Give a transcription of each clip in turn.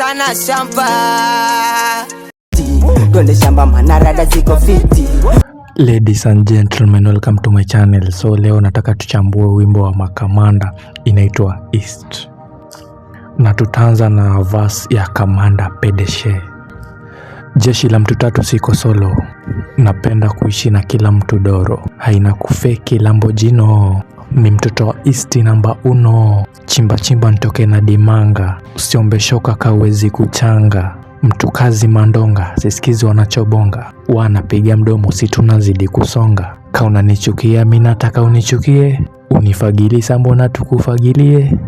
sana shamba. Twende shamba manarada ziko fiti. Ladies and gentlemen, welcome to my channel. So leo nataka tuchambue wimbo wa Makamanda inaitwa East. Na tutaanza na verse ya Kamanda Pedeshe. Jeshi la mtu tatu siko solo. Napenda kuishi na kila mtu doro. Haina kufeki Lambojino. Ni mtoto wa East namba 1. Chimba chimba nitoke na dimanga. Usiombe shoka kawezi kuchanga. Mtu kazi mandonga, sisikizi wanachobonga. Wanapiga mdomo si tunazidi kusonga. Ka unanichukia mimi nataka unichukie. Unifagili sambona tukufagilie.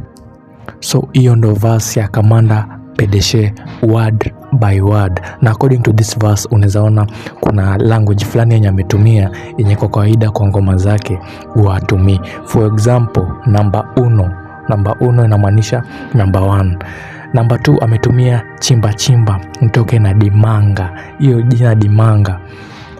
So hiyo ndo verse ya Kamanda Pedeshe word by word. Na according to this verse unawezaona kuna language fulani yenye ametumia yenye kwa kawaida kwa ngoma zake huatumii. For example, namba 1 inamaanisha number 1. Namba 2 ametumia chimba chimba nitoke na dimanga. Hiyo jina dimanga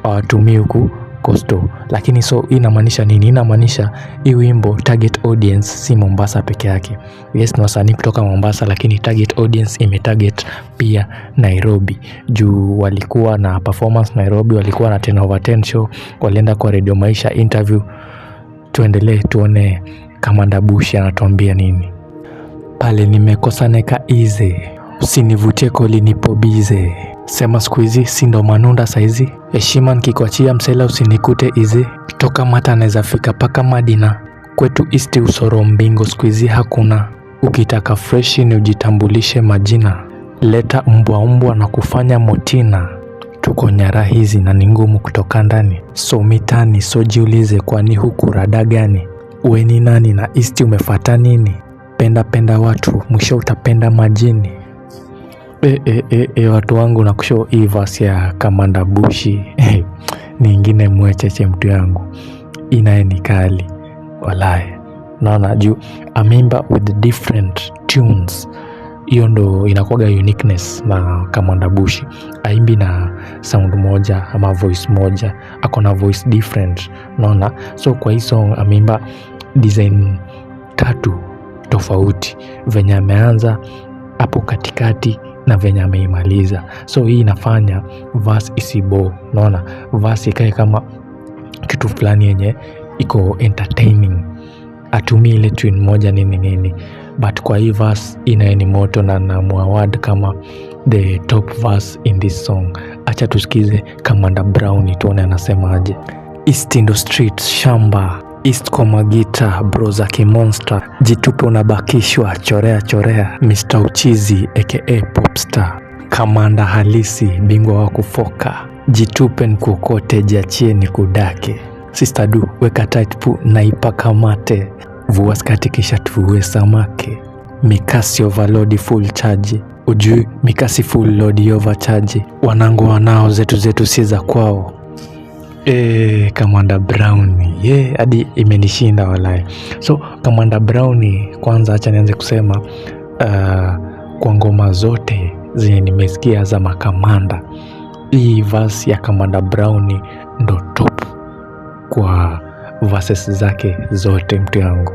hawatumii huku Coastal. Lakini so hii inamaanisha nini? Inamaanisha hii wimbo target audience si Mombasa peke yake. Yes, ni wasanii kutoka Mombasa lakini target audience imetarget pia Nairobi. Juu walikuwa na performance Nairobi, walikuwa na 10/10 show, walienda kwa Radio Maisha interview. Tuendelee tuone Kamanda Bushi anatuambia nini. Pale nimekosa neka easy. Usinivutie koli nipo bize. Sema siku hizi si ndo manunda saizi. Heshima nikikuachia msela usinikute easy. Toka mata anaweza fika paka Madina. Kwetu East usoro mbingo siku hizi hakuna. Ukitaka fresh ni ujitambulishe majina. Leta mbwa na kufanya motina. Tuko nyara hizi na ni ngumu kutoka ndani. So mitani so jiulize kwani huku rada gani? Uwe ni nani na East umefuata nini? Penda watu mwisho utapenda majini. Watu wangu na kushow hii verse ya Kamanda Bushi ni ingine mwecheche mtu yangu. Inaye ni kali walai. Naona juu ameimba with different tunes. Hiyo ndo inakuwaga uniqueness na Kamanda Bushi. Aimbi na sound moja ama voice moja, ako na voice different. Naona so kwa hii song ameimba design 3 tofauti, venye ameanza hapo katikati na venye ameimaliza. So hii inafanya verse isibo. Naona verse ikae kama kitu fulani yenye iko entertaining. Atumii ile tune moja nini. But kwa hii verse inaeni moto na naamua word kama the top verse in this song. Acha tusikize Kamanda Brown tuone anasema aje. East ndo street shamba. East kwa magita bro za kimonster. Jitupe unabakishwa chorea Mr. Uchizi aka Popstar. Kamanda halisi bingwa wa kufoka. Jitupe nkukote jachie ni kudake. Sister du weka tight pu na ipaka mate. Vua skati kisha tuwe samake. Mikasi overload full charge. Ujui mikasi full load overcharge. Wanangu wanao zetu si za kwao. Kamanda Brown hadi imenishinda walai. So Kamanda Brown kwanza acha nianze kusema kwa ngoma zote zenye nimesikia za Makamanda, hii verse ya Kamanda Brown ndo top kwa verses zake zote mtu yangu.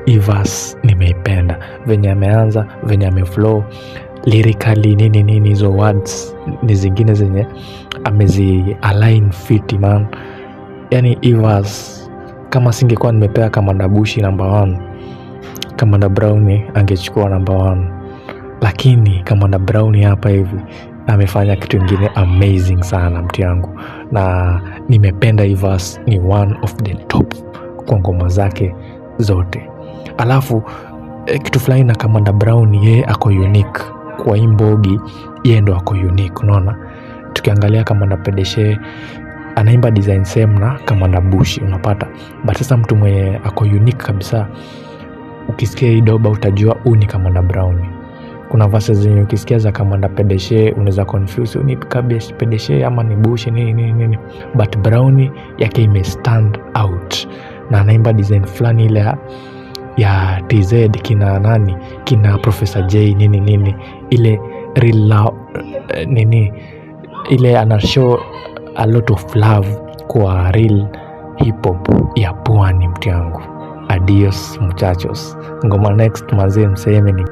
Hii verse nimeipenda venye ameanza, venye ameflow lyrically nini hizo words ni zingine zenye amezi align fit man. Yani hii verse kama singekuwa nimepewa Kamanda Bushi number 1, Kamanda Brown angechukua number 1. Lakini Kamanda Brown hapa hivi amefanya kitu kingine amazing sana mtu yangu. Na nimependa hii verse, ni one of the top kwa ngoma zake zote. Alafu kitu fulani na Kamanda Brown yeye ako unique kwa imbogi, yeye ndo ako unique. Unaona tukiangalia Kamanda Pedeshe anaimba design same na Kamanda Bushi unapata, but sasa mtu mwenye ako unique kabisa ukisikia hii doba utajua huu ni Kamanda Brown. Kuna verses zenye ukisikia za Kamanda Pedeshe unaweza confuse ni Pedeshe ama ni Bushi nini, but Brown yake ime stand out na anaimba design fulani ile ya TZ kina Professor J nini ile real love ile ana show a lot of love kwa real hip hop ya pwani mtu yangu. Adios muchachos. Ngoma next mazee mseme ni